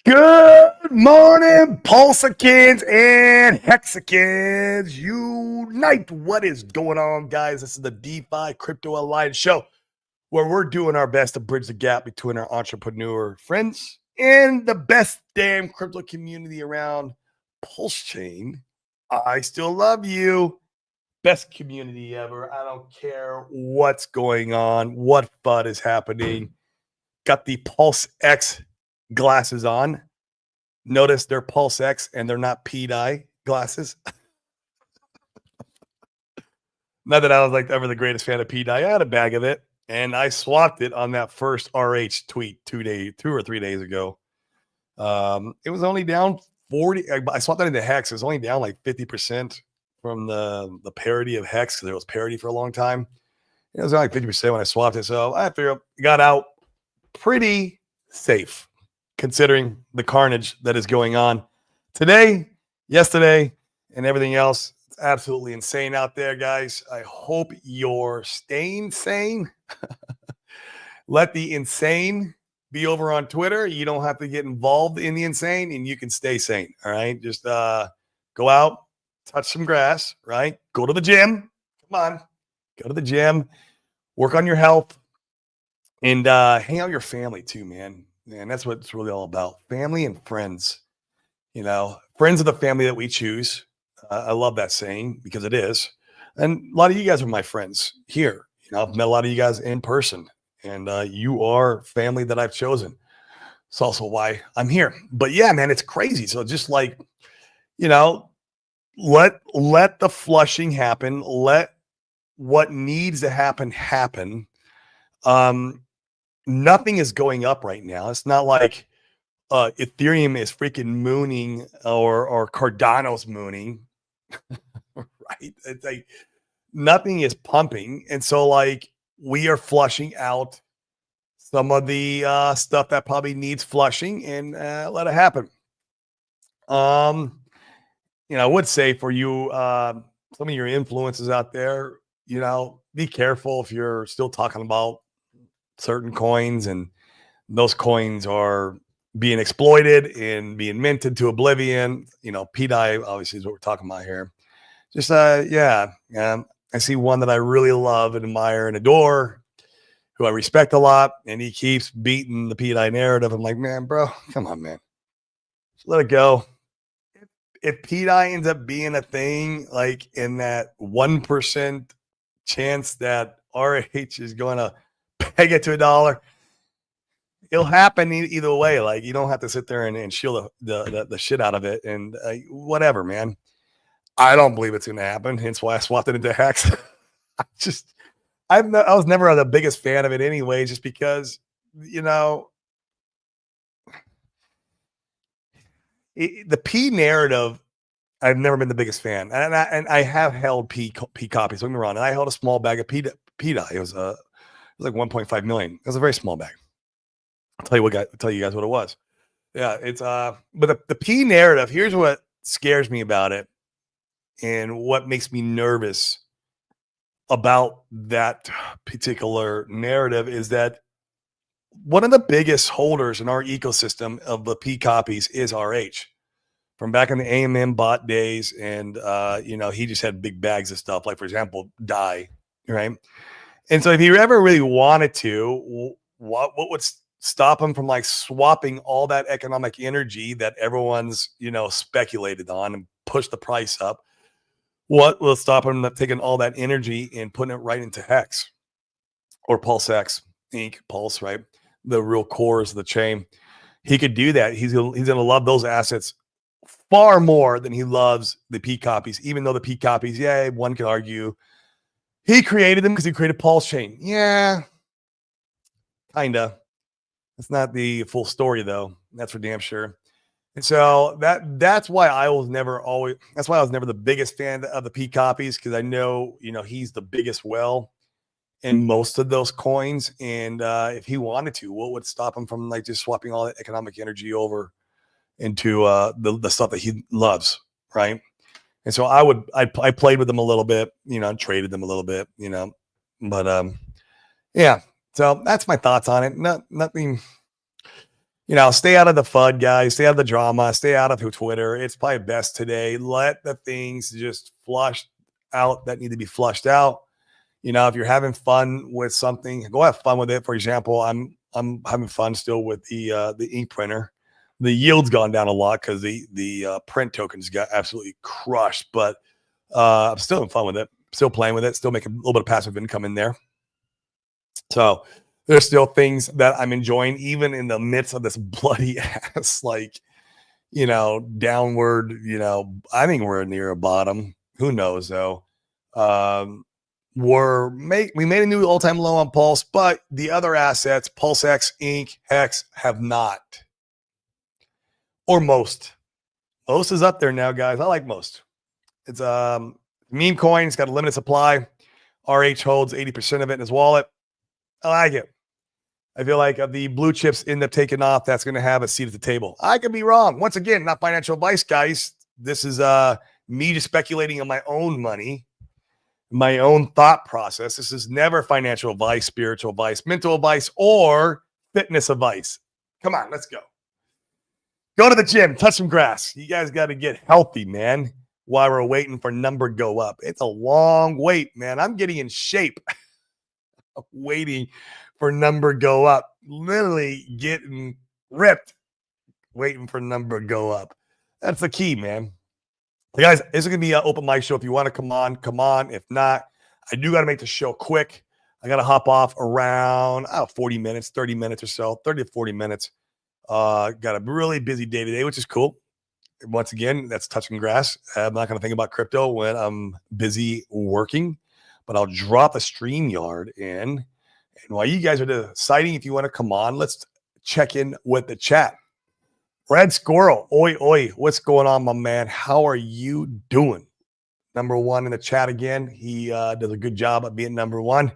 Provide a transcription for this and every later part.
Good morning, Pulsicans and Hexicans. Unite. What is going on, guys? This is the DeFi Crypto Alliance show where we're doing our best to bridge the gap between our entrepreneur friends and the best damn crypto community around. Pulse Chain. I still love you. Best community ever. I don't care what's going on, what FUD is happening. Got the Pulse X glasses on. Notice they're Pulse X and they're not P-Dye glasses. Not that I was like ever the greatest fan of P-Dye. I had a bag of it and I swapped it on that first RH tweet 2 or 3 days ago. It was only down 40. I swapped that into Hex. It was only down like 50% from the parity of Hex because there was parity for a long time. It was only like 50% when I swapped it. So I figured got out pretty safe, considering the carnage that is going on today, yesterday, and everything else. It's absolutely insane out there, guys. I hope you're staying sane. Let the insane be over on Twitter. You don't have to get involved in the insane, and you can stay sane. All right. Just go out, touch some grass, right? Go to the gym. Come on. Go to the gym, work on your health, and hang out with your family too, man. And that's what it's really all about. Family and friends. You know, friends of the family that we choose. I love that saying because it is. And a lot of you guys are my friends here. You know, I've met a lot of you guys in person, and you are family that I've chosen. It's also why I'm here. But yeah, man, it's crazy. So just like, you know, let the flushing happen. Let what needs to happen. Nothing is going up right now. It's not like Ethereum is freaking mooning or Cardano's mooning, right? It's like nothing is pumping. And so like we are flushing out some of the stuff that probably needs flushing and let it happen. I would say for you, some of your influences out there, be careful if you're still talking about certain coins and those coins are being exploited and being minted to oblivion. P-Dye obviously is what we're talking about here. Just, I see one that I really love and admire and adore, who I respect a lot, and he keeps beating the P-Dye narrative. I'm like, man, bro, come on, man. Just let it go. If P-Dye ends up being a thing, like in that 1% chance that RH is going to peg it to $1, it'll happen either way. Like you don't have to sit there and shield the shit out of it and whatever, man. I don't believe it's going to happen. Hence why I swapped it into Hex. I was never the biggest fan of it anyway, just because, the P narrative, I've never been the biggest fan. And I have held P copies. Don't get me wrong. And I held a small bag of P-Dye. It was like 1.5 million. It was a very small bag. I'll tell you guys what it was. Yeah, it's but the P narrative, here's what scares me about it and what makes me nervous about that particular narrative is that one of the biggest holders in our ecosystem of the P copies is RH from back in the AMM bot days. And he just had big bags of stuff, like for example, DAI, right? And so if he ever really wanted to, what would stop him from like swapping all that economic energy that everyone's, speculated on and push the price up? What will stop him from taking all that energy and putting it right into Hex or Pulse X Inc. Pulse, right? The real cores of the chain. He could do that. He's gonna love those assets far more than he loves the P copies, even though the P copies, yeah, one could argue he created them because he created Pulse Chain. Yeah, kinda. That's not the full story though. That's for damn sure. And so that's why I was never the biggest fan of the P copies, because I know, he's the biggest whale in most of those coins. And if he wanted to, what would stop him from like just swapping all that economic energy over into the stuff that he loves, right? And so I played with them a little bit, traded them a little bit, but yeah. So that's my thoughts on it. Nothing. stay out of the FUD, guys. Stay out of the drama. Stay out of Twitter. It's probably best today. Let the things just flush out that need to be flushed out. If you're having fun with something, go have fun with it. For example, I'm having fun still with the ink printer. The yield's gone down a lot because the print tokens got absolutely crushed, but I'm still having fun with it. Still playing with it. Still making a little bit of passive income in there. So there's still things that I'm enjoying, even in the midst of this bloody ass, downward. I think we're near a bottom. Who knows though? We made a new all-time low on Pulse, but the other assets, PulseX, Inc, Hex, have not. Or Most. Most is up there now, guys. I like Most. It's meme coin. It's got a limited supply. RH holds 80% of it in his wallet. I like it. I feel like the blue chips end up taking off. That's going to have a seat at the table. I could be wrong. Once again, not financial advice, guys. This is me just speculating on my own money, my own thought process. This is never financial advice, spiritual advice, mental advice, or fitness advice. Come on, let's go. Go to the gym, touch some grass. You guys got to get healthy, man, while we're waiting for number go up. It's a long wait, man. I'm getting in shape. Waiting for number go up. Literally getting ripped, waiting for number go up. That's the key, man. Guys, this is going to be an open mic show. If you want to come on. If not, I do got to make the show quick. I got to hop off around 40 minutes, 30 minutes or so, 30 to 40 minutes. Got a really busy day today, which is cool. Once again, that's touching grass. I'm not going to think about crypto when I'm busy working, but I'll drop a StreamYard in. And while you guys are deciding if you want to come on, let's check in with the chat. Red Squirrel, oi, oi, what's going on, my man? How are you doing? Number one in the chat again. He does a good job of being number one.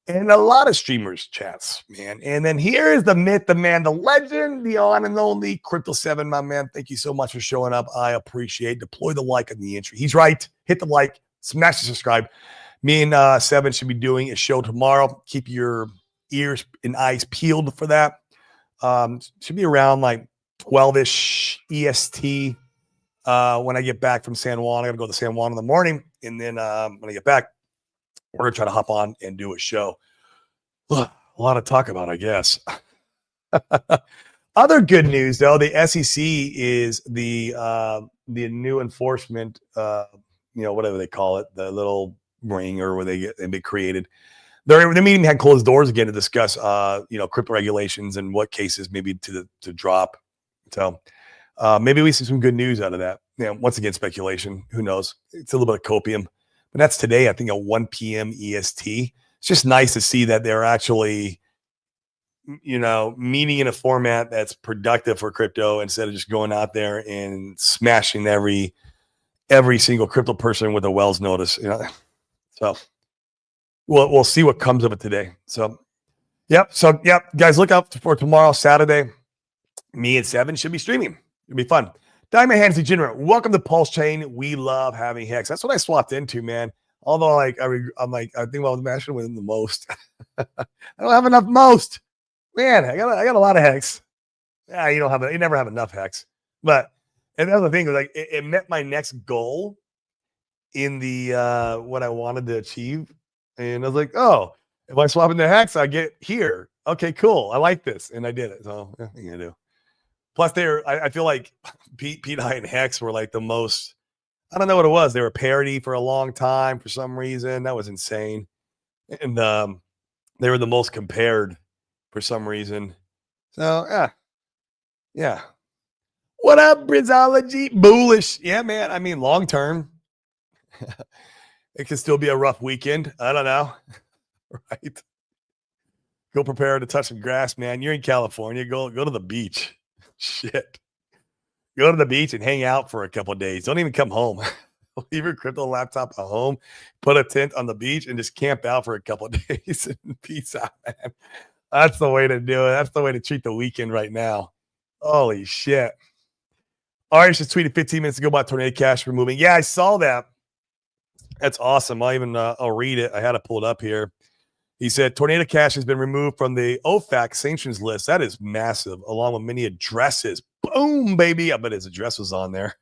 And a lot of streamers chats, man. And then here is the myth, the man, the legend, the on and only Crypto7, my man. Thank you so much for showing up. I appreciate. Deploy the like on the entry. He's right. Hit the like, smash the subscribe. Me and Seven should be doing a show tomorrow. Keep your ears and eyes peeled for that. Should be around like 12-ish EST when I get back from San Juan. I got to go to San Juan in the morning. And then when I get back, we're going to try to hop on and do a show. A lot of talk about, I guess. Other good news, though, the SEC is the new enforcement, whatever they call it, the little ring or where they get created. Their meeting had closed doors again to discuss, crypto regulations and what cases maybe to drop. So maybe we see some good news out of that. Once again, speculation. Who knows? It's a little bit of copium. But that's today, I think, at 1 p.m. EST. It's just nice to see that they're actually, meeting in a format that's productive for crypto instead of just going out there and smashing every single crypto person with a Wells notice. So we'll see what comes of it today. So, yep, guys, look out for tomorrow, Saturday. Me and Seven should be streaming. It'll be fun. Diamond Hands Degenerate, welcome to Pulse Chain. We love having Hex. That's what I swapped into, man. Although, I think about mashing with the most. I don't have enough most. Man, I got a lot of Hex. Yeah, you never have enough Hex. But and the other thing was it met my next goal in the what I wanted to achieve. And I was like, oh, if I swap into Hex, I get here. Okay, cool. I like this. And I did it. So yeah, what are you gonna do? Plus, I feel like Pete I and Hex were like the most, I don't know what it was. They were parody for a long time for some reason. That was insane. And they were the most compared for some reason. So, yeah. What up, Brizology? Bullish. Yeah, man. I mean, long term, it could still be a rough weekend. I don't know. Right? Go prepare to touch some grass, man. You're in California. Go to the beach. Shit. Go to the beach and hang out for a couple of days. Don't even come home. Leave your crypto laptop at home, put a tent on the beach, and just camp out for a couple of days and peace out, man. That's the way to do it. That's the way to treat the weekend right now. Holy shit. Arish just tweeted 15 minutes ago about Tornado Cash removing. Yeah, I saw that. That's awesome. I'll read it. I had to pull it up here. He said Tornado Cash has been removed from the OFAC sanctions list. That is massive, along with many addresses. Boom, baby. I bet his address was on there.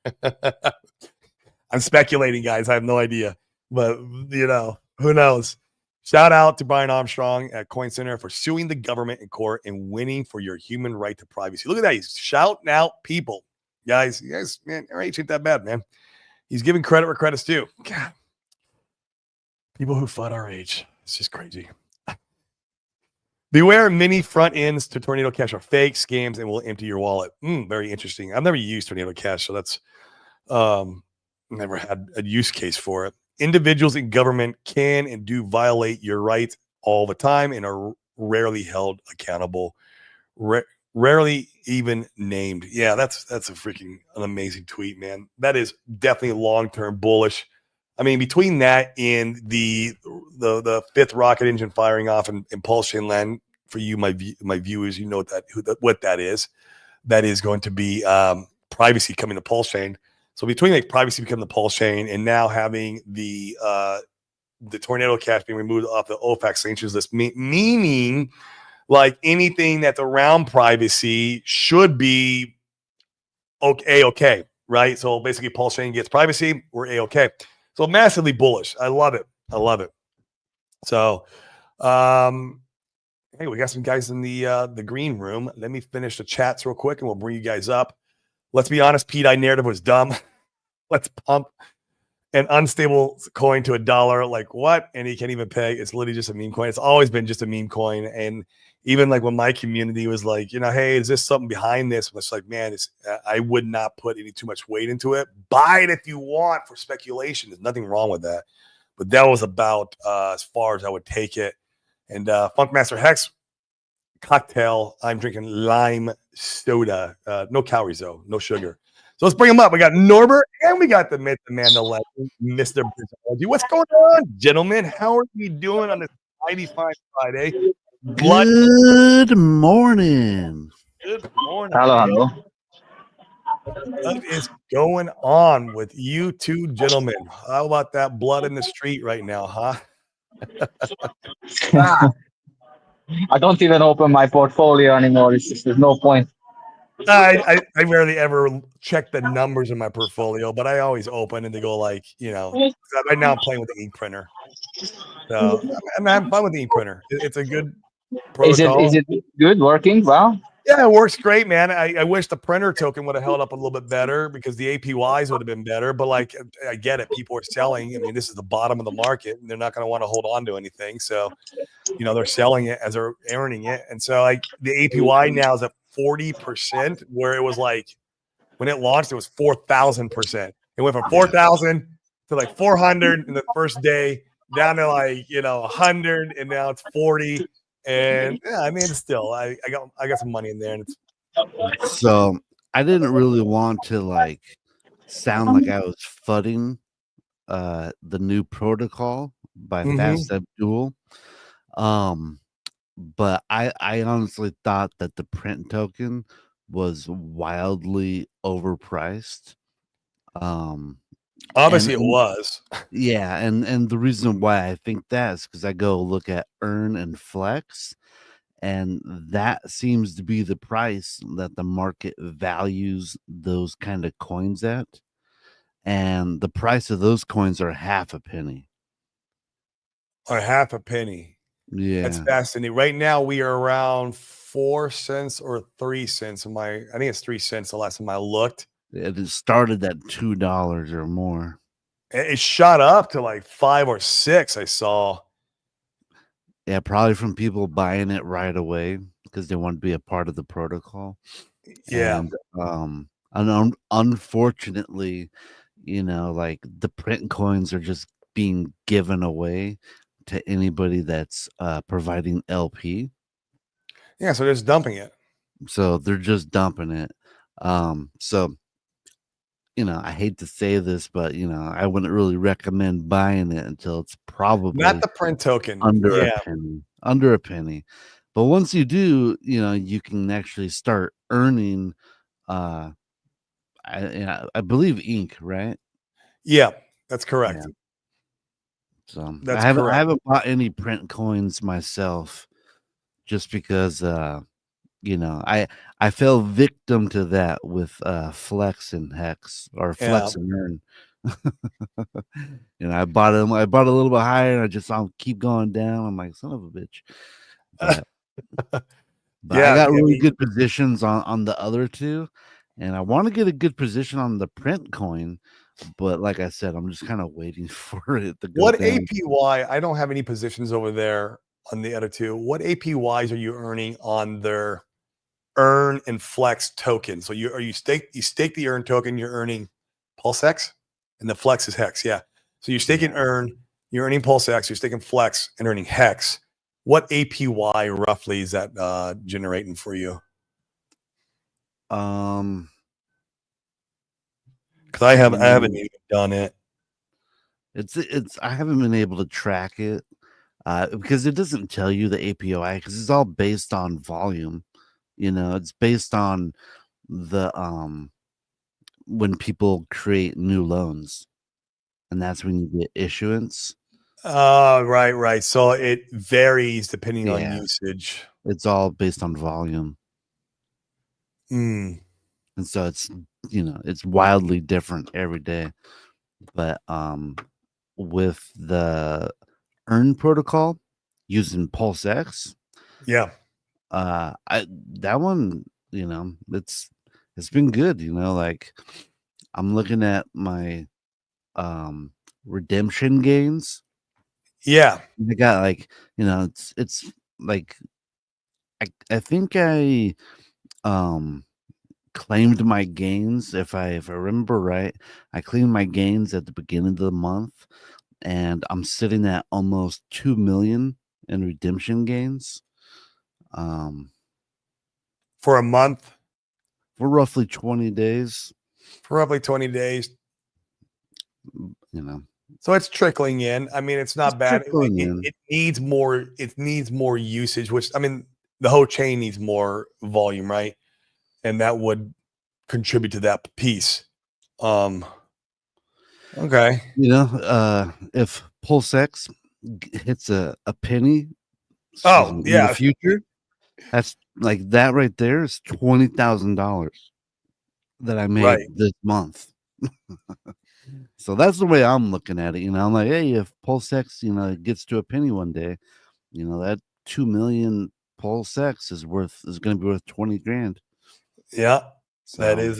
I'm speculating, guys. I have no idea. But, who knows? Shout out to Brian Armstrong at Coin Center for suing the government in court and winning for your human right to privacy. Look at that. He's shouting out people. Guys, man, RH ain't that bad, man. He's giving credit where credit's due. God. People who fought RH. It's just crazy. Beware, many front ends to Tornado Cash are fake scams and will empty your wallet. Very interesting. I've never used Tornado Cash, so that's never had a use case for it. Individuals in government can and do violate your rights all the time and are rarely held accountable, rarely even named. Yeah, that's a freaking an amazing tweet, man. That is definitely long-term bullish. I mean, between that and the fifth rocket engine firing off in Pulse Chain land, for you, my viewers, you know what that is. That is going to be privacy coming to Pulse Chain. So between like privacy becoming the Pulse Chain and now having the Tornado Cash being removed off the OFAC sanctions list, meaning like anything that's around privacy should be okay, right? So basically, Pulse Chain gets privacy, we're a-okay. So massively bullish. I love it. So, hey, we got some guys in the green room. Let me finish the chats real quick, and we'll bring you guys up. Let's be honest, PDI narrative was dumb. Let's pump an unstable coin to $1. Like what? And he can't even pay. It's literally just a meme coin. It's always been just a meme coin. And even like when my community was like, hey, is this something behind this? It's like, man, I would not put any too much weight into it. Buy it if you want for speculation. There's nothing wrong with that. But that was about as far as I would take it. And Funkmaster Hex cocktail, I'm drinking lime soda. No calories, though. No sugar. So let's bring them up. We got Norbert and we got the myth, the man, the legend, Mr. Brizology. What's going on, gentlemen? How are you doing on this mighty fine Friday? Good morning. Good morning. Hello. What is going on with you two gentlemen? How about that blood in the street right now, huh? I don't even open my portfolio anymore. It's just, there's no point. I rarely ever check the numbers in my portfolio, but I always open and they go like, right now I'm playing with the ink printer. So I'm having fun with the ink printer. It's a good protocol. Is it good working? Well, yeah, it works great, man. I wish the printer token would have held up a little bit better because the APYs would have been better. But like, I get it. People are selling. I mean, this is the bottom of the market and they're not going to want to hold on to anything. So, they're selling it as they're earning it. And so like the APY now is at 40%, where it was like when it launched, it was 4,000%. It went from 4,000 to like 400 in the first day, down to like 100, and now it's 40. And yeah, I mean, still, I got some money in there, and it's so I didn't really want to like sound like I was fudding the new protocol by Fast Abdul. But I honestly thought that the print token was wildly overpriced. Obviously it was. Yeah, and the reason why I think that is because I go look at Earn and Flex, and that seems to be the price that the market values those kind of coins at. And the price of those coins are half a penny. Or half a penny. Yeah. That's fascinating. Right now we are around 4 cents or 3 cents. I think it's 3 cents the last time I looked. It started at $2 or more. It shot up to like 5 or 6, I saw. Yeah, probably from people buying it right away because they want to be a part of the protocol. Yeah. And unfortunately, like the print coins are just being given away to anybody that's providing LP. Yeah, so they're just dumping it. So they're just dumping it. So I hate to say this, but I wouldn't really recommend buying it until it's probably not the print token under a penny. But once you do, you can actually start earning I believe ink, right? Yeah, that's correct. Yeah. So That's I correct. haven't bought any print coins myself, just because I fell victim to that with Flex and Hex, or Yeah. Flex and Earn. I bought a little bit higher, and I just saw 'em keep going down. I'm like, son of a bitch. But I Yeah. got I really mean, good positions on the other two, and I want to get a good position on the print coin. But like I said, I'm just kind of waiting for it to go what down. APY? I don't have any positions over there on the other two. What APYs are you earning on their Earn and Flex token? So you stake the Earn token, you're earning Pulse X, and the Flex is Hex. Yeah. So you're staking Yeah. Earn, you're earning Pulse X, you're staking Flex, and earning Hex. What APY roughly is that generating for you? Um, Because I haven't mm, even done it. it's I haven't been able to track it because it doesn't tell you the APY, because it's all based on volume. It's based on the when people create new loans, and that's when you get issuance. Oh, right. So it varies depending on Yeah, usage. it's all based on volume, Mm, and so it's wildly different every day. But with the Earn protocol using Pulse X, yeah. I that one, it's been good. Like, I'm looking at my redemption gains. Yeah. I got, like, it's like, I think I um claimed my gains. If I remember right, I claimed my gains at the beginning of the month, and I'm sitting at almost 2 million in redemption gains. Um For a month, for roughly 20 days, for roughly 20 days. you know. So it's trickling in. I mean, it's It's not bad. trickling in. It needs more. It needs more usage. Which, I mean, the whole chain needs more volume, right? And that would contribute to that piece. Um. Okay. If Pulse X hits a penny, Oh in the yeah. future, that's like, that right there is $20,000 that I made Right. this month. So that's the way I'm looking at it. I'm like, hey, if Pulse X, gets to a penny one day, that 2 million Pulse X is going to be worth 20 grand. Yeah. So That is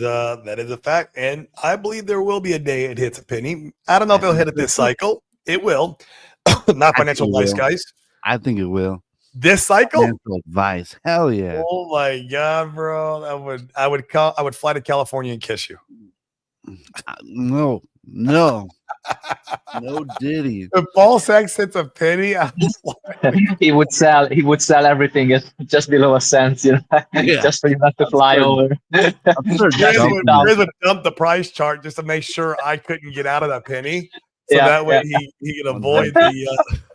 a fact, and I believe there will be a day it hits a penny. I don't know I if it'll think hit it so this too. cycle. It will. Not I think financial it advice, will. guys. I think it will. This cycle? Financial advice. Hell yeah. Oh my god, bro! I would fly to California and kiss you. No, no, no Diddy. If Paul Sachs hits a penny, He would sell everything at just below a cent, Yeah. just for you not to I'm fly starting, over. I'm starting Just sit dumping down. it. Chris would dump the price chart just to make sure I couldn't get out of that penny, so Yeah, that way yeah. he could avoid 100.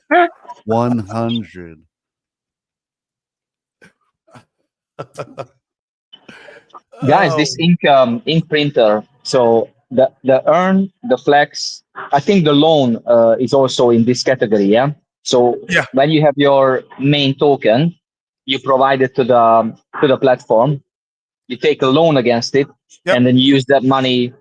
the. 100. Guys, this Oh ink printer. So the Earn, the Flex, I think the loan is also in this category. Yeah. So yeah, when you have your main token, you provide it to the platform. You take a loan against it, yep. and then you use that money,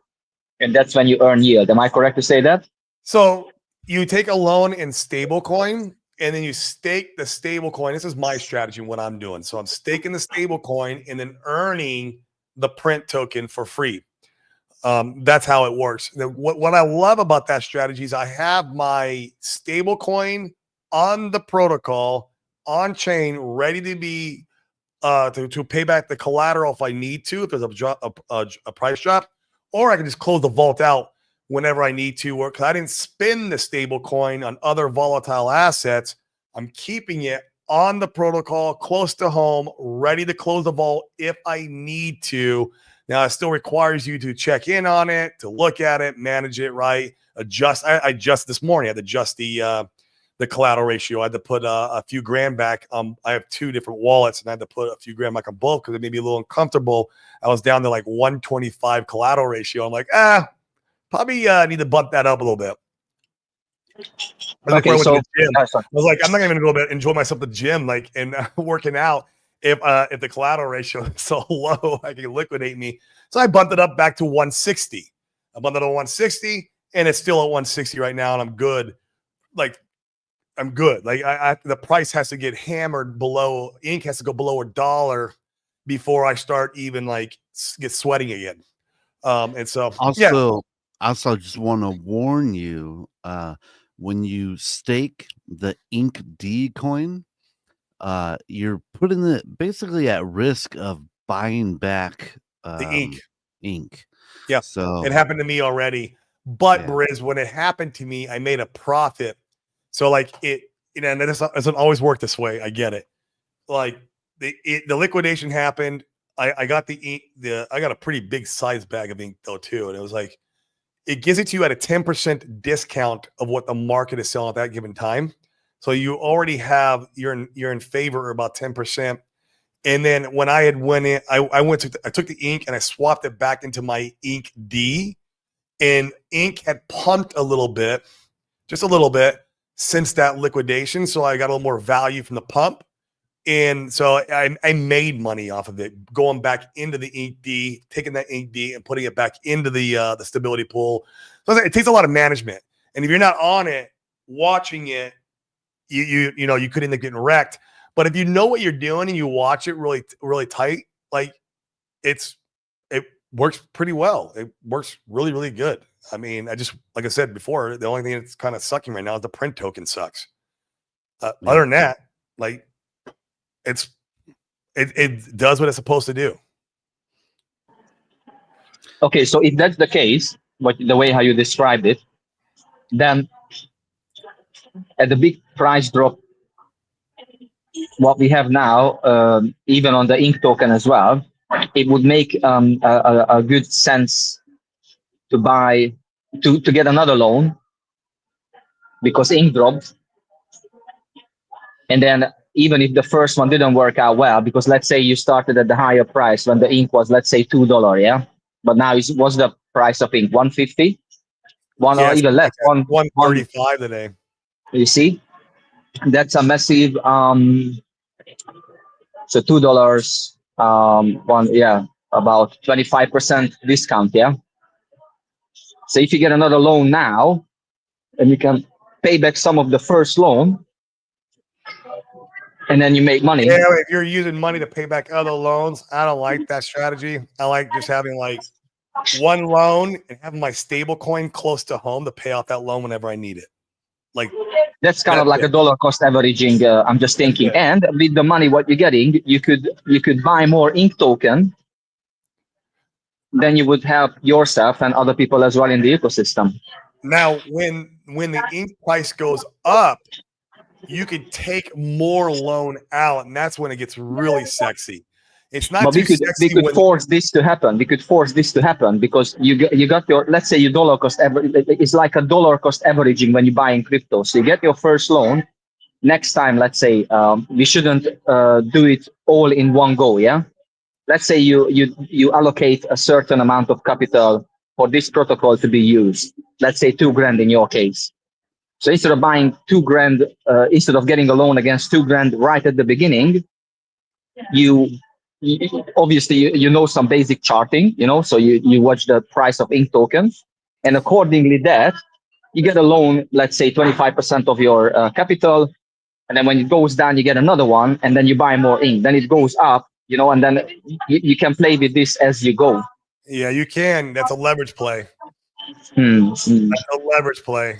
and that's when you earn yield. Am I correct to say that? So you take a loan in stablecoin, and then you stake the stablecoin. This is my strategy, what I'm doing. So I'm staking the stablecoin and then earning the print token for free. That's how it works. What I love about that strategy is I have my stablecoin on the protocol on chain, ready to be to pay back the collateral if I need to, if there's a price drop, or I can just close the vault out whenever I need to. Or because I didn't spend the stable coin on other volatile assets, I'm keeping it on the protocol, close to home, ready to close the vault if I need to. Now it still requires you to check in on it, to look at it, manage it, right? Adjust. I adjust this morning. I had to adjust the collateral ratio. I had to put a few grand back. I have two different wallets, and I had to put a few grand back on both because it made me a little uncomfortable. I was down to like 125 collateral ratio. I'm like, probably need to bump that up a little bit. Like Okay, when I went so to the gym, sorry. I was like, I'm not even gonna go enjoy myself at the gym, like and working out if the collateral ratio is so low, I can liquidate me. So I bumped it up back to 160. I bumped it to 160, and it's still at 160 right now, and I'm good. Like I'm good. Like the price has to get hammered below. Ink has to go below $1 before I start even like get sweating again. And so yeah, Also, just want to warn you, when you stake the Ink D coin, you're putting it basically at risk of buying back the ink. ink. Yeah, So it happened to me already. But yeah. Briz, when it happened to me, I made a profit. So like it, and it doesn't always work this way. I get it. Like the liquidation happened. I got the ink. I got a pretty big size bag of ink though too, and it was like it gives it to you at a 10% discount of what the market is selling at that given time. So you already have you're in favor about 10%. And then when I had went in, I took the ink and I swapped it back into my ink D, and ink had pumped a little bit, just a little bit since that liquidation. So I got a little more value from the pump. And so I made money off of it, going back into the ink D, taking that ink D and putting it back into the stability pool. So it takes a lot of management. And if you're not on it, watching it, you could end up getting wrecked. But if you know what you're doing and you watch it really, really tight, like it works pretty well. It works really, really good. I mean, like I said before, the only thing that's kind of sucking right now is the print token sucks. Other than that, like it does what it's supposed to do. Okay, so if that's the case, the way how you described it, then at the big price drop, what we have now, even on the ink token as well, it would make a good sense to buy to get another loan because ink dropped, and then even if the first one didn't work out well, because let's say you started at the higher price when the ink was, let's say, $2, yeah, but now what's the price of ink? 150, or even less, 135 today. You see, that's a massive. So $2, about 25% discount, yeah. So if you get another loan now, and you can pay back some of the first loan, and then you make money. Yeah, if you're using money to pay back other loans, I don't like that strategy. I like just having like one loan and having my stable coin close to home to pay off that loan whenever I need it. Like that's kind of like a dollar cost averaging. I'm just thinking, and with the money what you're getting, you could buy more ink token. Then you would help yourself and other people as well in the ecosystem. Now, when the ink price goes up, you could take more loan out, and that's when it gets really sexy. It's not too sexy. We could force this to happen. We could force this to happen because you got your, let's say your dollar cost it's like a dollar cost averaging when you buy in crypto. So you get your first loan. Next time, let's say we shouldn't do it all in one go. Yeah. Let's say you allocate a certain amount of capital for this protocol to be used. Let's say $2,000 in your case. So instead of buying $2,000, instead of getting a loan against $2,000 right at the beginning, you obviously you know some basic charting, so you watch the price of ink tokens, and accordingly that you get a loan, let's say 25% of your capital, and then when it goes down, you get another one, and then you buy more ink. Then it goes up. And then you can play with this as you go. Yeah, you can. That's a leverage play. That's a leverage play.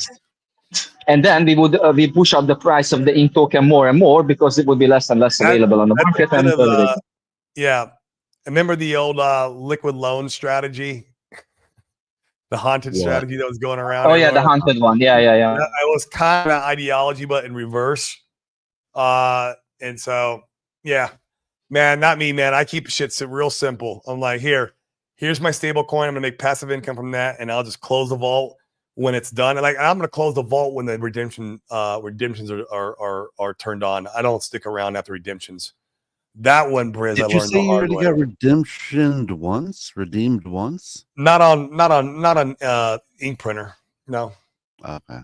And then we push up the price of the ink token more and more because it would be less and less available on the market. Yeah, remember the old liquid loan strategy, the haunted strategy that was going around. Oh yeah, the haunted one. Yeah. It was kind of ideology, but in reverse. And so yeah. Man, not me, man. I keep shit real simple. I'm like, here's my stable coin. I'm gonna make passive income from that, and I'll just close the vault when it's done. And I'm gonna close the vault when the redemptions are turned on. I don't stick around after redemptions. That one, Briz, Did I learned you say the you hard already way. got redeemed once? Not on ink printer. No. Okay.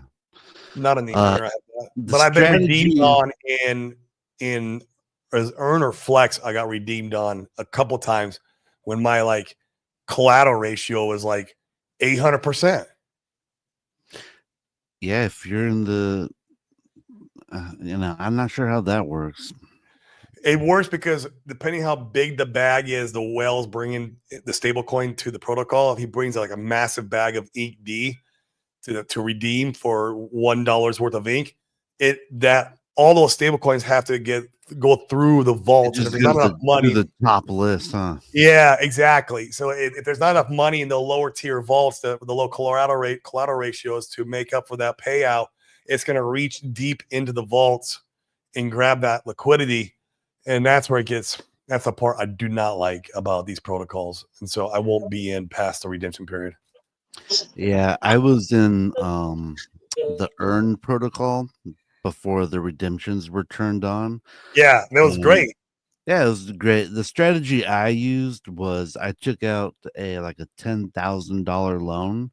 Not in the Uh, I don't have that. the But I've been redeemed strategy- on in as earn or flex. I got redeemed on a couple times when my like collateral ratio was like 800%. Yeah, if you're in the, I'm not sure how that works. It works because depending how big the bag is, the whale's bringing the stable coin to the protocol. If he brings like a massive bag of ink D to redeem for $1 worth of ink, that all those stable coins have to go through the It vault. And if just there's not goes enough to money, the top list, huh? yeah, exactly. So if there's not enough money in the lower tier vaults, the low collateral ratios to make up for that payout, it's going to reach deep into the vaults and grab that liquidity. And that's where that's the part I do not like about these protocols. And so I won't be in past the redemption period. Yeah, I was in the earn protocol before the redemptions were turned on. Yeah, that was great. Yeah, it was great. The strategy I used was I took out a $10,000 loan,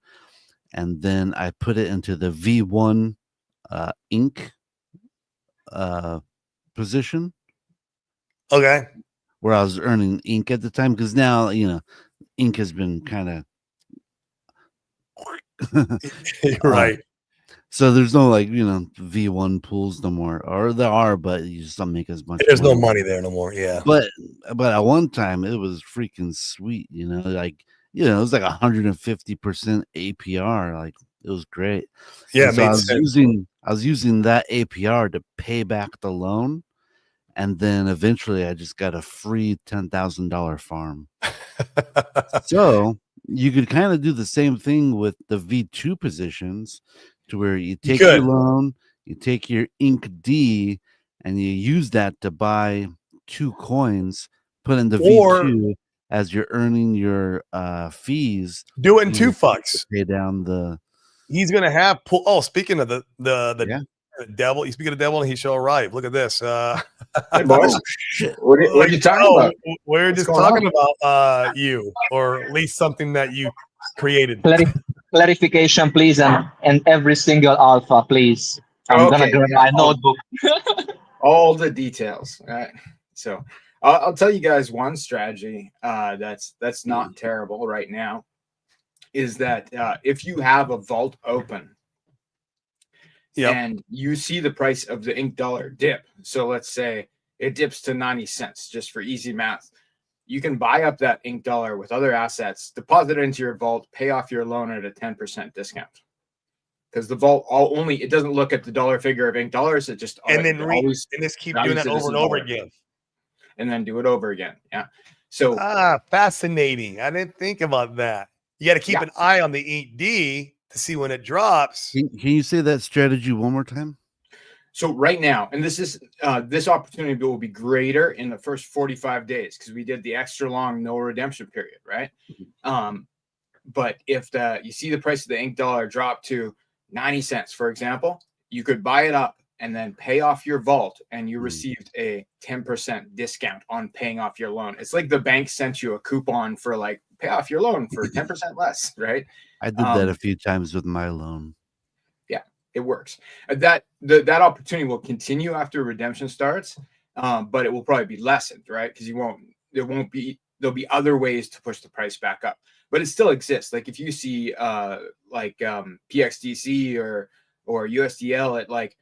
and then I put it into the V1 ink position Okay. where I was earning ink at the time, because now ink has been kind of You're right. so there's no V1 pools no more, or there are, but you just don't make as much. There's no money there no more. Yeah. But at one time it was freaking sweet, it was like 150% APR. Like, it was great. Yeah, And it so made I was using that APR to pay back the loan, and then eventually I just got a free $10,000 farm. sense. So you could kind of do the same thing with the V2 positions, to where you take your loan, you take your ink D, and you use that to buy 2 coins, put in the V2 as you're earning your fees. Do it in 2 fucks. Pay down the. He's gonna have pull. Oh, speaking of the devil, you speak of the devil, and he shall arrive. Look at this. Hey, boys. What are you talking about? We're What's just going talking about you, or at least something that you created. Clarification, please, and every single alpha, please. I'm gonna grab my notebook. All the details. All right. So I'll tell you guys one strategy that's not terrible right now, is that if you have a vault open and you see the price of the ink dollar dip, so let's say it dips to 90 cents, just for easy math, you can buy up that ink dollar with other assets, deposit it into your vault, pay off your loan at a 10% discount. Because the vault it doesn't look at the dollar figure of ink dollars. It just always just keep doing that over and over again, and then do it over again. Yeah. So fascinating. I didn't think about that. You got to keep an eye on the ink D to see when it drops. Can you say that strategy one more time? So right now, and this opportunity will be greater in the first 45 days, because we did the extra long no redemption period, right? But if you see the price of the ink dollar drop to 90 cents, for example, you could buy it up and then pay off your vault, and you received a 10% discount on paying off your loan. It's like the bank sent you a coupon for pay off your loan for 10% less, right? I did that a few times with my loan. Yeah, it works. That opportunity will continue after redemption starts, but it will probably be lessened, right? Because there'll be other ways to push the price back up, but it still exists. Like if you see PXDC or USDL at like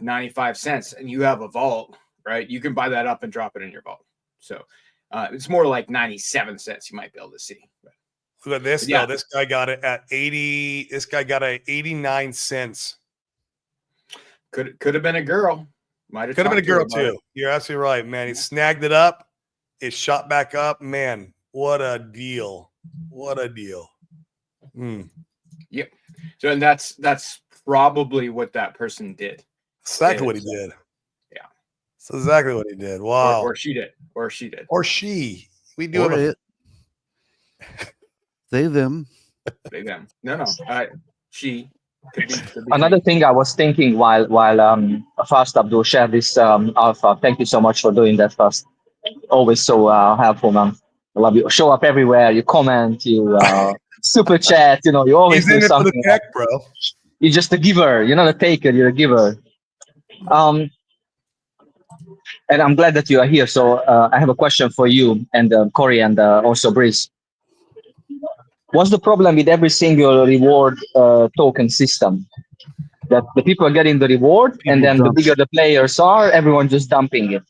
95 cents and you have a vault, right? You can buy that up and drop it in your vault. So it's more like 97 cents you might be able to see. Look at this. No, this guy got it at 80. This guy got it at 89 cents. Could have been a girl. Could have been a girl too. You're absolutely right, man. He snagged it up. It shot back up. Man, what a deal. What a deal. Yep. So, and that's probably what that person did. Exactly what he did. Yeah. So exactly what he did. Wow. Or she did. Or she. We do or it. They them. They them. No. She. Could be Another thing I was thinking while Fast Abdul shared this alpha. Thank you so much for doing that, Fast. Always so helpful, man. I love you. Show up everywhere. You comment. You super chat. You always do something. For the tech, bro. You're just a giver. You're not a taker. You're a giver. And I'm glad that you are here. So I have a question for you and Corey and also Brice. What's the problem with every single reward token system? That the people are getting the reward, and then the bigger the players are, everyone just dumping it.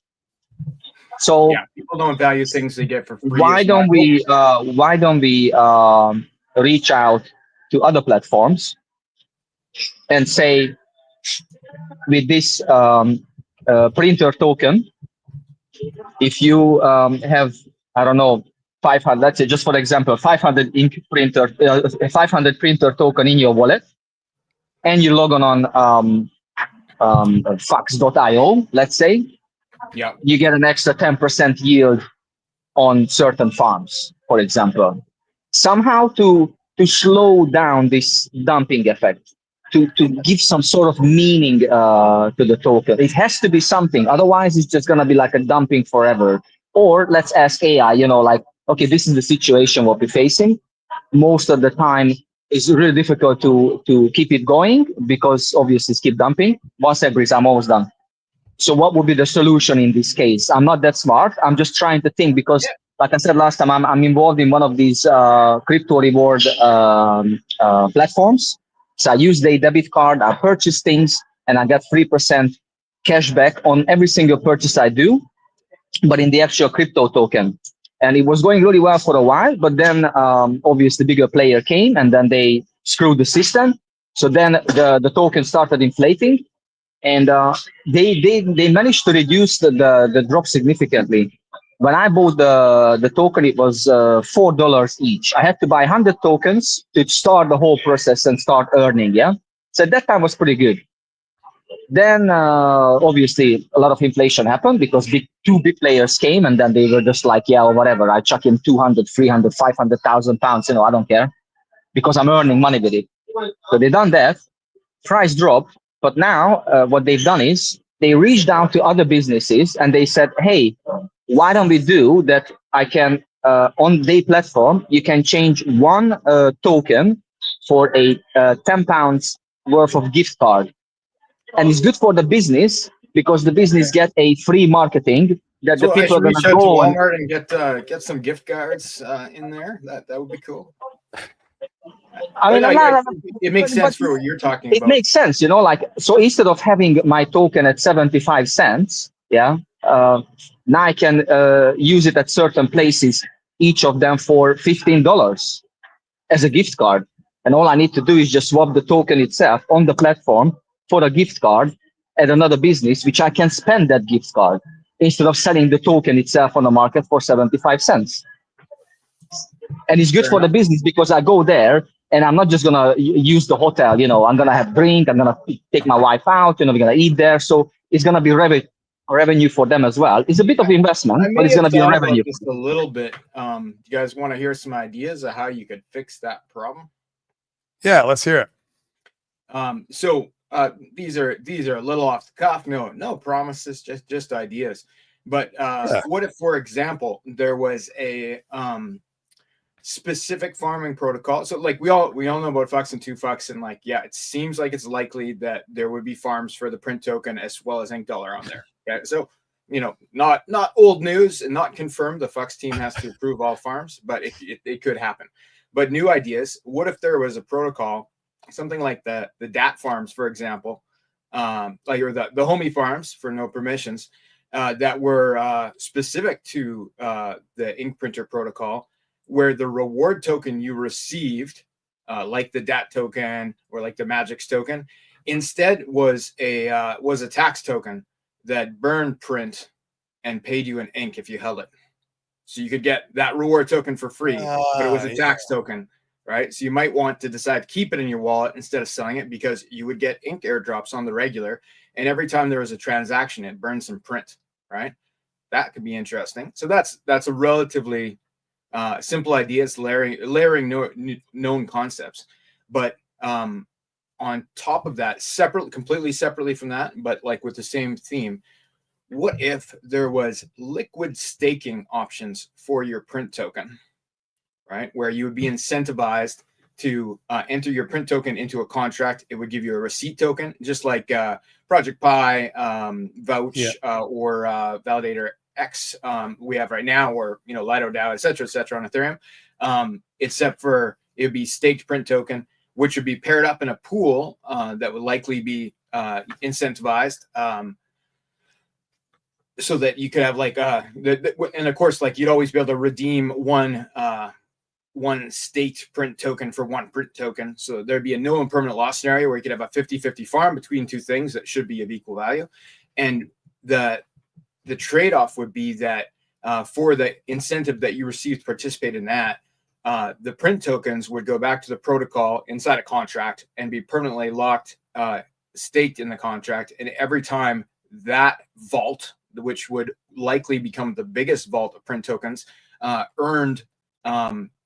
So yeah, people don't value things they get for free. why don't we reach out to other platforms and say, with this printer token, if you have, I don't know, 500, let's say just for example, 500 ink printer, 500 printer token in your wallet, and you log on Fox.io, let's say, yeah, you get an extra 10% yield on certain farms, for example. Somehow to slow down this dumping effect, to give some sort of meaning to the token. It has to be something. Otherwise, it's just going to be like a dumping forever. Or let's ask AI, like, okay, this is the situation what we're facing. Most of the time, it's really difficult to keep it going because obviously it's keep dumping. One sec, Brice, I'm almost done. So what would be the solution in this case? I'm not that smart. I'm just trying to think because, like I said last time, I'm involved in one of these crypto reward platforms. So I use the debit card, I purchase things, and I get 3% cash back on every single purchase I do, but in the actual crypto token. And it was going really well for a while, but then obviously the bigger player came and then they screwed the system. So then the token started inflating. And they managed to reduce the drop significantly. When I bought the token, it was $4 each. I had to buy 100 tokens to start the whole process and start earning. Yeah, so that time was pretty good. Then obviously a lot of inflation happened because two big players came and then they were just like, yeah, or whatever. I chuck in 200, 300, 500,000 pounds. I don't care because I'm earning money with it. So they done that. Price dropped. But now what they've done is they reached out to other businesses and they said, hey, why don't we do that? I can, on their platform, you can change one token for a £10 worth of gift card. And it's good for the business because the business get a free marketing that so the people are going to to go Walmart and get some gift cards in there. That would be cool. I mean, it makes sense for what you're talking about. It makes sense, like, so instead of having my token at 75 cents, now I can use it at certain places, each of them for $15 as a gift card. And all I need to do is just swap the token itself on the platform for a gift card at another business, which I can spend that gift card instead of selling the token itself on the market for 75 cents. And it's good for the business because I go there and I'm not just going to use the hotel, I'm going to have drink, I'm going to take my wife out, we're going to eat there. So it's going to be revenue for them as well. It's a bit of investment, but it's going to be a revenue. Just a little bit. You guys want to hear some ideas of how you could fix that problem? Yeah, let's hear it. So these are a little off the cuff. No promises, just ideas. But what if, for example, there was a specific farming protocol? So like we all know about Fox and 2Fox, and like, yeah, it seems like it's likely that there would be farms for the print token as well as Ink Dollar on there. Okay, so not old news and not confirmed. The Fox team has to approve all farms, but it could happen. But new ideas. What if there was a protocol, something like the DAT farms, for example, like, or the homie farms for no permissions, that were specific to the ink printer protocol, where the reward token you received, like the DAT token or like the Magix token, instead was a tax token that burned print and paid you in ink if you held it. So you could get that reward token for free, but it was a tax token, right? So you might want to decide to keep it in your wallet instead of selling it, because you would get ink airdrops on the regular, and every time there was a transaction, it burned some print, right? That could be interesting. So that's a relatively simple idea. It's layering known concepts, but on top of that, completely separately from that, but like with the same theme, what if there was liquid staking options for your print token, right? Where you would be incentivized to enter your print token into a contract, it would give you a receipt token, just like Project Pi, Vouch, or Validator X we have right now, or Lido DAO, et cetera, on Ethereum. Except for it would be staked print token, which would be paired up in a pool that would likely be incentivized. So that you could have like and of course, like you'd always be able to redeem one staked print token for one print token. So there'd be a no impermanent loss scenario where you could have a 50-50 farm between two things that should be of equal value. And the trade-off would be that for the incentive that you received to participate in that, the print tokens would go back to the protocol inside a contract and be permanently locked, staked in the contract. And every time that vault, which would likely become the biggest vault of print tokens, earned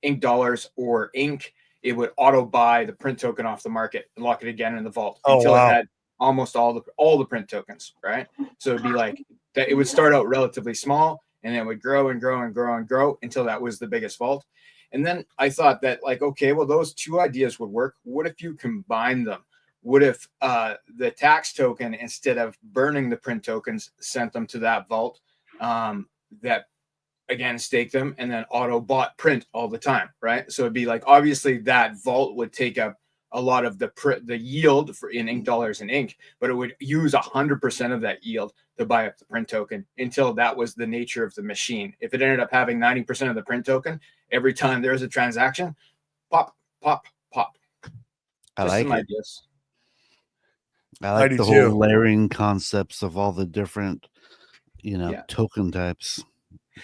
ink dollars or ink, it would auto buy the print token off the market and lock it again in the vault until it had almost all the print tokens, right? So it'd be like that. It would start out relatively small and then it would grow and grow and grow and grow until that was the biggest vault. And then I thought that, like, okay, well, those two ideas would work. What if you combine them? What if the tax token, instead of burning the print tokens, sent them to that vault that, again, stake them and then auto bought print all the time, right? So it'd be like, obviously that vault would take up a lot of the yield in ink dollars and ink, but it would use 100% of that yield to buy up the print token until that was the nature of the machine. If it ended up having 90% of the print token, every time there's a transaction, pop, pop, pop. I like it. Ideas. I like do the too. whole layering concepts of all the different, token types.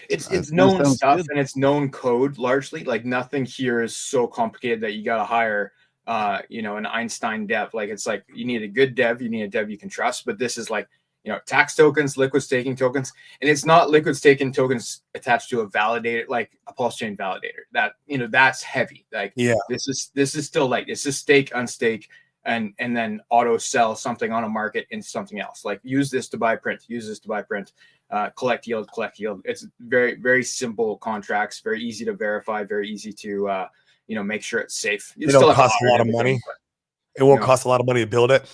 It's That known sounds stuff good. and it's known code largely. Like nothing here is so complicated that you got to hire, an Einstein dev. Like it's like you need a good dev, you need a dev you can trust. But this is like, tax tokens, liquid staking tokens, and it's not liquid staking tokens attached to a validator, like a pulse chain validator. That that's heavy. Like this is still like this is stake, unstake, and then auto sell something on a market into something else. Like use this to buy print, use this to buy print, collect yield. It's very, very simple contracts, very easy to verify, very easy to make sure it's safe. It don't cost a lot of money. It won't cost a lot of money to build it.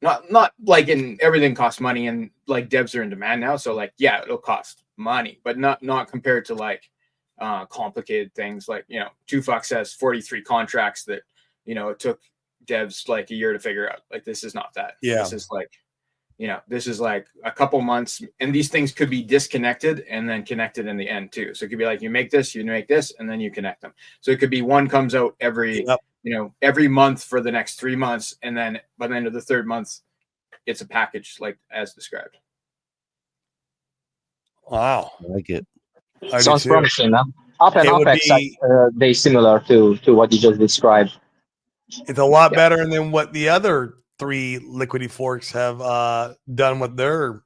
No, not like in everything costs money, and like devs are in demand now. So like, yeah, it'll cost money, but not compared to like complicated things like, 2Fox has 43 contracts that, it took devs like a year to figure out. Like this is not that. Yeah. This is like a couple months, and these things could be disconnected and then connected in the end too. So it could be like you make this, and then you connect them. So it could be one comes out every month for the next 3 months, and then by the end of the third month, it's a package like as described. Wow, I like it. Sounds promising. Huh? Up and Apex, they similar to what you just described. It's a lot better than what the other 3 liquidity forks have done with their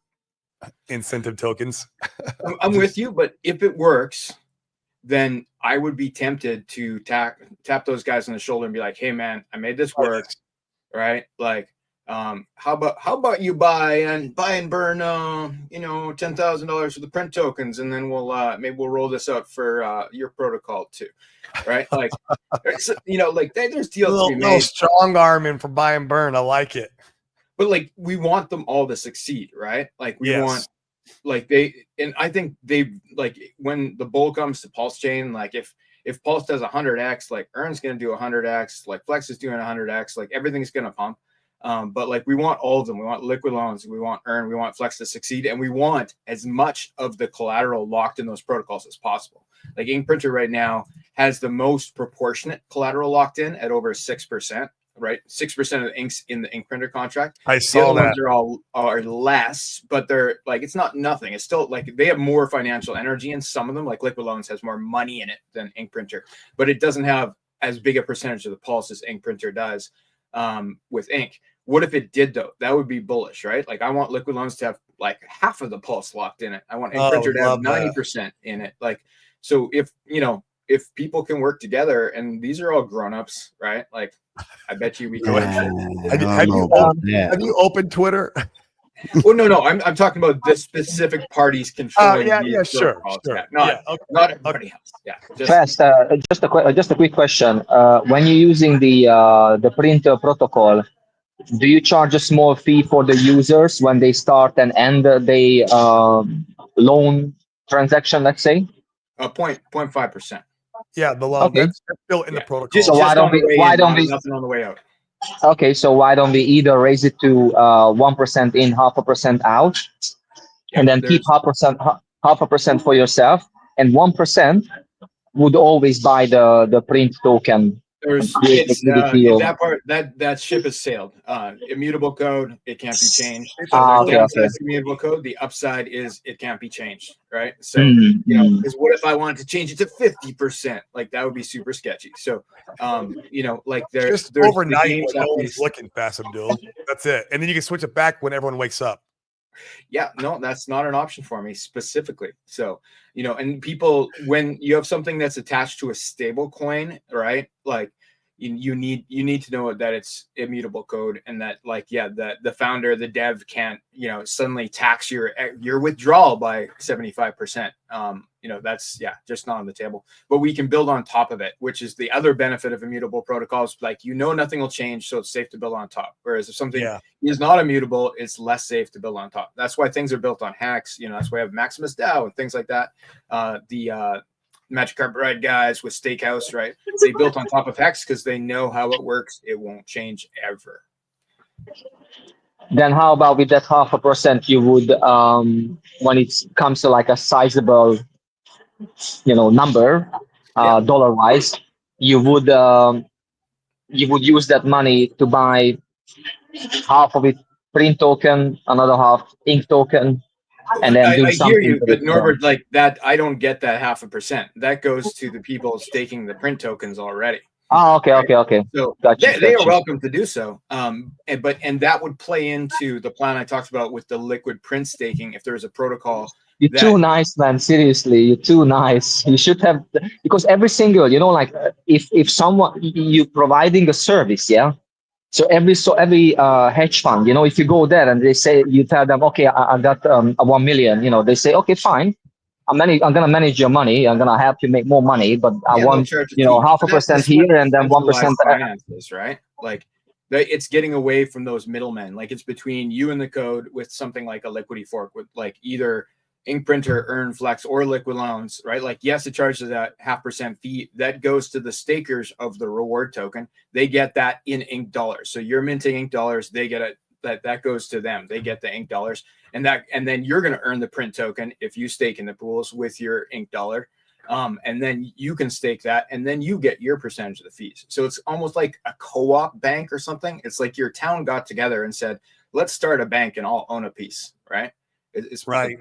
incentive tokens. I'm with you, but if it works, then I would be tempted to tap those guys on the shoulder and be like, "Hey, man, I made this work, right? Like, how about you buy and burn, $10,000 for the print tokens, and then maybe we'll roll this out for your protocol too." Right, like like there's deals to be made. Strong arming for buy and burn. I like it, but like we want them all to succeed, right? Like we want, like I think they like when the bull comes to Pulse Chain, like if Pulse does 100x, like Earn's gonna do 100x, like Flex is doing 100x, like everything's gonna pump. But like we want all of them. We want liquid loans, we want Earn, we want Flex to succeed, and we want as much of the collateral locked in those protocols as possible. Like Ink Printer right now has the most proportionate collateral locked in at over 6%, right? 6% of the inks in the Ink Printer contract. I saw that. Ones are less, but they're like, it's not nothing. It's still like they have more financial energy in some of them. Like Liquid Loans has more money in it than Ink Printer, but it doesn't have as big a percentage of the pulse as Ink Printer does with Ink. What if it did though? That would be bullish, right? Like I want Liquid Loans to have like half of the pulse locked in it. I want Ink Printer to have 90% in it. Like, so if people can work together, and these are all grown-ups, right? Like I bet you we can. Have you opened Twitter? Well, no. I'm talking about the specific parties Oh, controlling. yeah, these yeah, sure, protocols. sure. Yeah, not Yeah, okay. not everybody else. Yeah, Fast, just a quick question. When you're using the printer protocol, do you charge a small fee for the users when they start and end the loan transaction, let's say? 0.5%. Yeah, the loan Okay. that's built in the Yeah. protocol. So why Just don't on the we- way why in, don't we- nothing on the way out. Okay, so why don't we either raise it to 1% in, 0.5% out, and then keep There's- 0.5% for yourself, and 1% would always buy the print token. There's Create it's liquidity or- that part that ship has sailed. Immutable code, it can't be changed. So Ah, there's okay, downside okay. to immutable code. The upside is it can't be changed, right? So Mm, you know, mm. because what if I wanted to change it to 50%? Like that would be super sketchy. So you know, like there's the overnight games when no have one's these- looking, Fast Abdul. That's it. And then you can switch it back when everyone wakes up. Yeah, no, that's not an option for me specifically. So, you know, and people, when you have something that's attached to a stable coin, right? Like you need to know that it's immutable code, and that like, yeah, the founder, the dev can't, you know, suddenly tax your withdrawal by 75%. You know, that's just not on the table. But we can build on top of it, which is the other benefit of immutable protocols. Like, you know, nothing will change, so it's safe to build on top. Whereas if something is not immutable, it's less safe to build on top. That's why things are built on Hex. You know, that's why I have Maximus DAO and things like that. The Magic Carpet Ride guys with Steakhouse, right? They built on top of Hex because they know how it works. It won't change ever. Then how about with that 0.5% you would, when it comes to like a sizable, number, dollar wise, you would use that money to buy half of it print token, another half ink token, and then do I something. hear you, with but it. Norbert, like that, I don't get that 0.5%. That goes to the people staking the print tokens already. Oh, okay. So Gotcha, they are gotcha. welcome to do so. And that would play into the plan I talked about with the liquid print staking. If there's a protocol, You're too nice, man. Seriously, you're too nice. You should have, because every single, like if someone you providing a service, yeah. So every hedge fund, if you go there and they say, you tell them, okay, I got 1 million, they say, okay, fine. I'm gonna manage your money. I'm gonna help you make more money, but I want charge a fee. 0.5% here and then 1%. Centralized finances, right? Like it's getting away from those middlemen. Like it's between you and the code with something like a Liquidity fork with like either Ink Printer, Earn, Flex, or Liquid Loans, right? Like, yes, it charges that 0.5% fee that goes to the stakers of the reward token. They get that in Ink dollars. So you're minting Ink dollars, they get it. That goes to them. They get the Ink dollars, and then you're going to earn the print token if you stake in the pools with your Ink dollar. And then you can stake that, and then you get your percentage of the fees. So it's almost like a co-op bank or something. It's like your town got together and said, let's start a bank and all own a piece, right? It's right.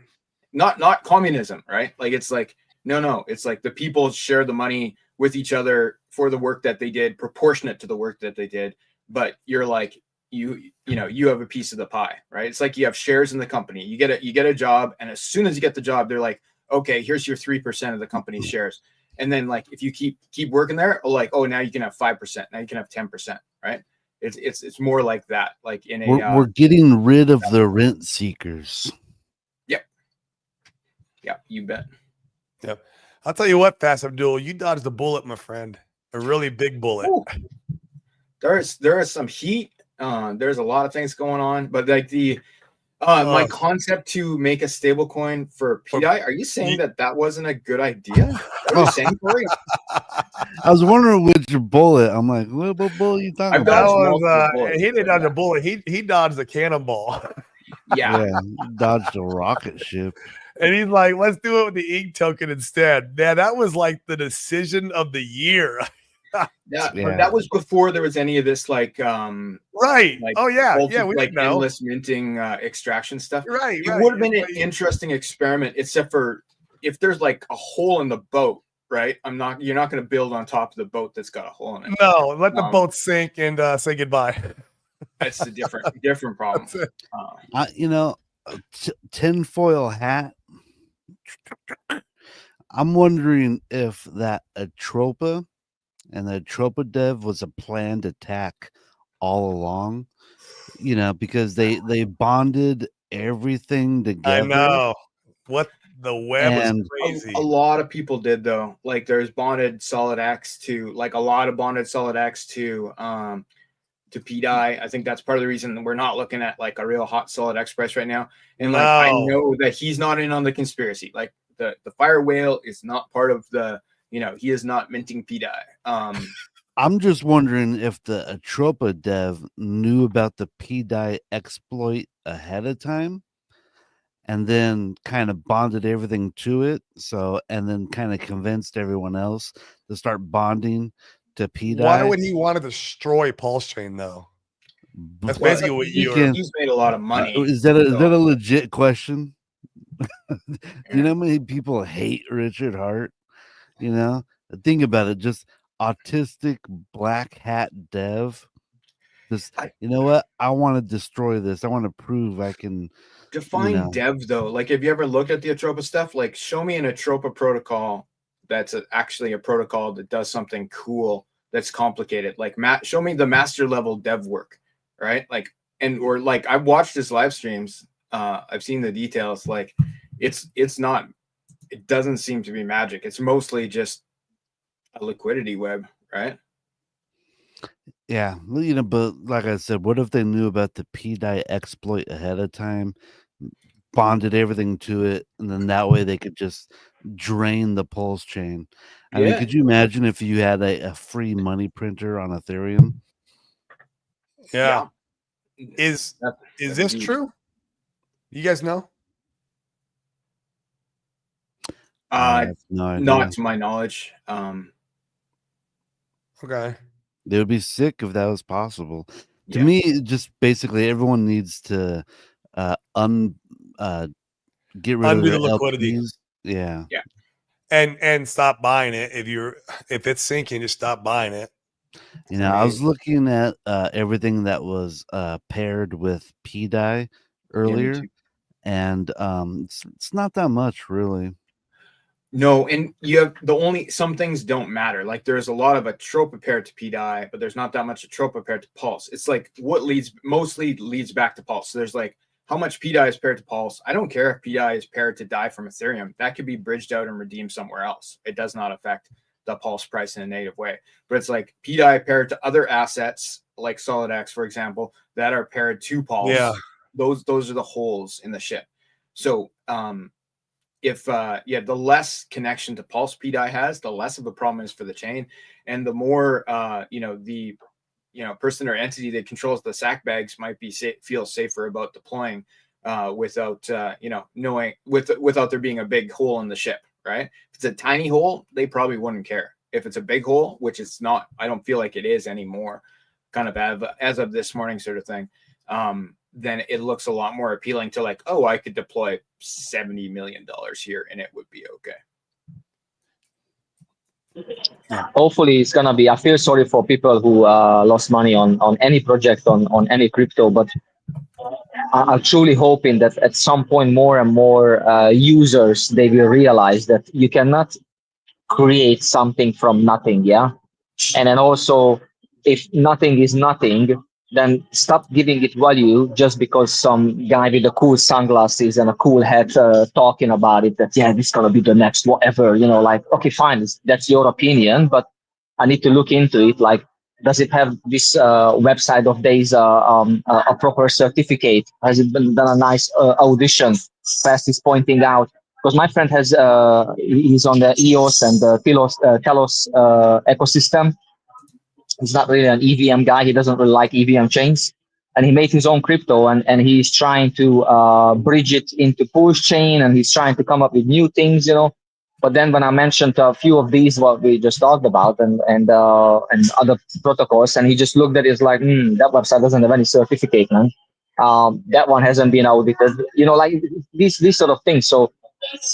Not communism, right? Like it's like, no, it's like the people share the money with each other for the work that they did, proportionate to the work that they did. But you're like, you have a piece of the pie, right? It's like you have shares in the company. You get a job, and as soon as you get the job, they're like, okay, here's your 3% of the company's shares. And then like if you keep working there, like, oh, now you can have 5%, now you can have 10%, right? It's more like that. Like in we're getting rid of the rent seekers. Yeah, you bet. Yep. I'll tell you what, Fast Abdul, you dodged a bullet, my friend. A really big bullet. Ooh. There is some heat. There's a lot of things going on, but like my concept to make a stable coin for PDI, are you saying that wasn't a good idea? What are you saying, Corey? I was wondering which bullet. I'm like, what bullet you talking about? He didn't dodge a bullet. He dodged a cannonball. Yeah, dodged a rocket ship. And he's like, let's do it with the ink token instead. Man, that was like the decision of the year. But that was before there was any of this like right. Like, we like know. endless minting extraction stuff. Right. It would have been an interesting experiment, except for if there's like a hole in the boat, right? You're not going to build on top of the boat that's got a hole in it. No, let the boat sink and say goodbye. That's a different problem. Tinfoil hat. I'm wondering if that Atropa and the Atropa dev was a planned attack all along, because they bonded everything I together. know what the web was And crazy. A lot of people did though. Like there's bonded Solid X to like a lot of bonded Solid X to PDI. I think that's part of the reason that we're not looking at like a real hot Solid X price right now. And like I No. know that he's not in on the conspiracy. Like the Fire Whale is not part of the, you know, he is not minting PDI. I'm just wondering if the Atropa dev knew about the PDI exploit ahead of time and then kind of bonded everything to it. So, and then kind of convinced everyone else to start bonding to PDI. Why would he want to destroy Pulse Chain though? That's Well, basically what you you're. can- He's made a lot of money. Is that a legit question? Do you know how many people hate Richard Hart? You know, think about it. Just autistic black hat dev. Just you know what? I want to destroy this. I want to prove I can. Define know. dev though. Like, have you ever looked at the Atropa stuff? Like, show me an Atropa protocol that's actually a protocol that does something cool that's complicated. Like, show me the master level dev work, right? Like, or like I've watched his live streams. I've seen the details. Like, it's not. It doesn't seem to be magic. It's mostly just a liquidity web, right? Yeah, you know, but like I said, what if they knew about the PDI exploit ahead of time, bonded everything to it, and then that way they could just drain the Pulse chain? I mean, could you imagine if you had a free money printer on Ethereum? Yeah. Is That's this huge. true? You guys know? I have no idea. Not to my knowledge. Okay. It would be sick if that was possible. To Yeah. me, just basically everyone needs to get rid Undo of the their liquidity. LPs. Yeah. And stop buying it. If it's sinking, just stop buying it. You know, I was looking at everything that was paired with PDI earlier, too. and it's not that much really. No, and you have some things don't matter. Like there's a lot of Atropa paired to PDI, but there's not that much Atropa paired to Pulse. It's like what mostly leads back to Pulse. So there's like how much PDI is paired to Pulse. I don't care if PDI is paired to DAI from Ethereum. That could be bridged out and redeemed somewhere else. It does not affect the Pulse price in a negative way. But it's like PDI paired to other assets like SolidX, for example, that are paired to Pulse. Yeah. Those are the holes in the ship. So if the less connection to Pulse PDI has, the less of a problem is for the chain, and the more the person or entity that controls the sack bags might be feel safer about deploying without knowing without there being a big hole in the ship, right? If it's a tiny hole, they probably wouldn't care. If it's a big hole, which it's not, I don't feel like it is anymore, kind of as of this morning sort of thing, then it looks a lot more appealing to like, oh, I could deploy $70 million here and it would be okay. Hopefully it's gonna be, I feel sorry for people who lost money on any project, on any crypto, but I'm truly hoping that at some point more and more users, they will realize that you cannot create something from nothing. Yeah. And then also, if nothing is nothing, then stop giving it value just because some guy with the cool sunglasses and a cool hat talking about it, that, yeah, this is going to be the next whatever, like, okay, fine, that's your opinion, but I need to look into it. Like, does it have this website of days a proper certificate? Has it been done a nice audition? Fast is pointing out, because my friend has he's on the EOS and the Telos ecosystem. He's not really an EVM guy. He doesn't really like EVM chains, and he made his own crypto, and he's trying to bridge it into Pulse chain, and he's trying to come up with new things, But then when I mentioned a few of these, what we just talked about, and other protocols, and he just looked at it, like, that website doesn't have any certificate, man. That one hasn't been audited, like these sort of things. So,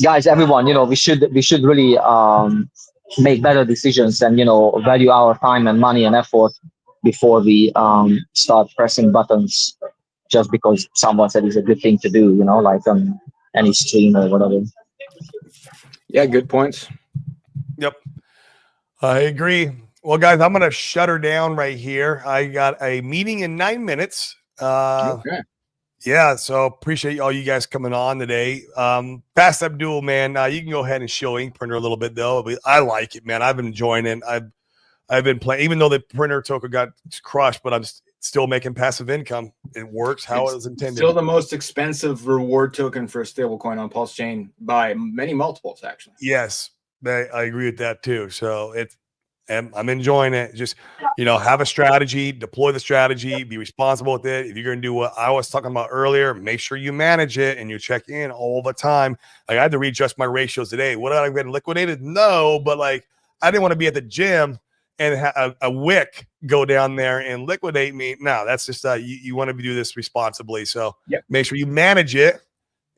guys, everyone, we should really make better decisions and value our time and money and effort before we start pressing buttons just because someone said it's a good thing to do, like on any stream or whatever. Yeah, good points. Yep, I agree. Well, guys, I'm gonna shut her down right here. I got a meeting in 9 minutes. Okay. Yeah, so appreciate all you guys coming on today. Fast Abdul, man, you can go ahead and show ink printer a little bit though. But I like it, man. I've been enjoying it. I've been playing, even though the printer token got crushed, but I'm still making passive income. It works how it was intended. Still the most expensive reward token for a stablecoin on Pulse Chain by many multiples, actually. Yes, I agree with that too. So I'm enjoying it. Just, have a strategy, deploy the strategy, be responsible with it. If you're going to do what I was talking about earlier, make sure you manage it and you check in all the time. Like I had to readjust my ratios today. Would I have been liquidated? No, but like I didn't want to be at the gym and a wick go down there and liquidate me. No, that's just you want to do this responsibly. So make sure you manage it.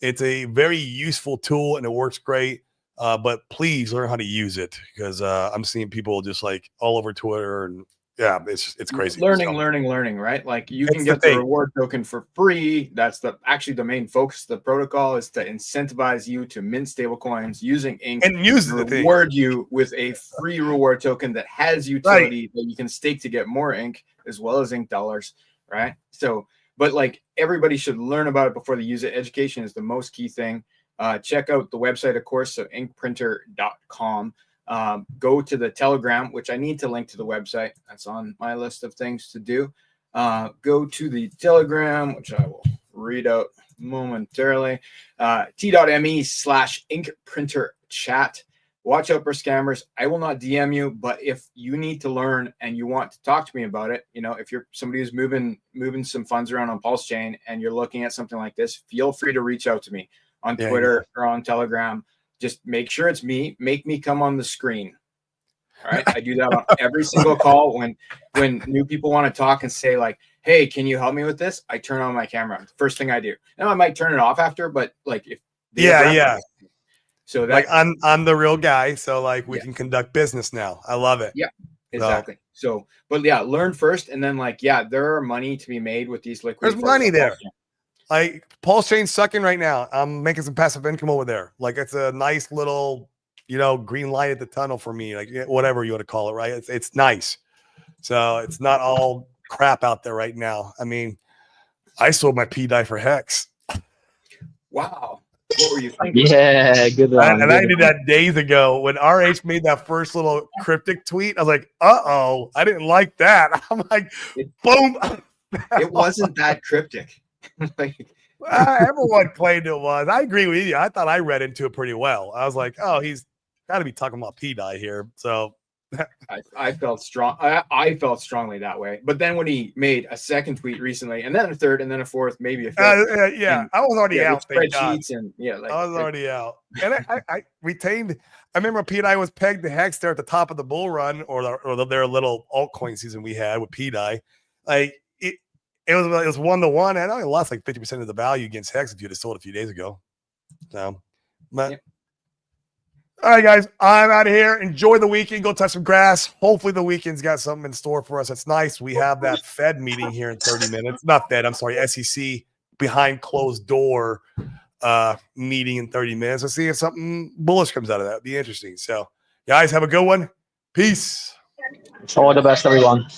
It's a very useful tool and it works great. But please learn how to use it because I'm seeing people just like all over Twitter and it's crazy. Learning, right? Like you can get the reward token for free. That's actually the main focus of the protocol is to incentivize you to mint stable coins using ink and use the reward you with a free reward token that has utility that you can stake to get more ink as well as ink dollars, right? So, but like everybody should learn about it before they use it. Education is the most key thing. Check out the website, of course, so inkprinter.com. Go to the Telegram, which I need to link to the website. That's on my list of things to do. Go to the Telegram, which I will read out momentarily. T.me/inkprinterchat. Watch out for scammers. I will not DM you, but if you need to learn and you want to talk to me about it, if you're somebody who's moving some funds around on Pulse Chain and you're looking at something like this, feel free to reach out to me on Twitter or on Telegram. Just make sure it's me. Make me come on the screen. All right. I do that on every single call when new people want to talk and say like, hey, can you help me with this? I turn on my camera. First thing I do. Now I might turn it off after, but like if so that like I'm the real guy. So like we can conduct business now. I love it. Yeah, exactly. So but learn first and then there are money to be made with these liquid. There's money there. Like Pulse Chain's sucking right now. I'm making some passive income over there. Like it's a nice little, green light at the tunnel for me. Like whatever you want to call it, right? It's nice. So it's not all crap out there right now. I mean, I sold my P-Dye for Hex. Wow. What were you thinking? Yeah, good one. And I did that days ago when RH made that first little cryptic tweet. I was like, uh-oh, I didn't like that. I'm like, boom. It wasn't that cryptic. Everyone claimed it was. I agree with you. I thought I read into it pretty well. I was like, oh, he's got to be talking about P-Dye here. So I felt strong. I felt strongly that way. But then when he made a second tweet recently, and then a third, and then a fourth, maybe a fifth. I was already out. Spreadsheets and I was already out. And I retained. I remember P-Dye was pegged to Hex there at the top of the bull run, or their little altcoin season we had with P-Dye. Like it was 1-to-1, and I only lost like 50% of the value against Hex if you'd have sold a few days ago. So, but all right, guys, I'm out of here. Enjoy the weekend. Go touch some grass. Hopefully, the weekend's got something in store for us. That's nice. We have that Fed meeting here in 30 minutes. Not Fed, I'm sorry, SEC behind closed door meeting in 30 minutes. Let's see if something bullish comes out of that. It'd be interesting. So, guys, have a good one. Peace. All the best, everyone.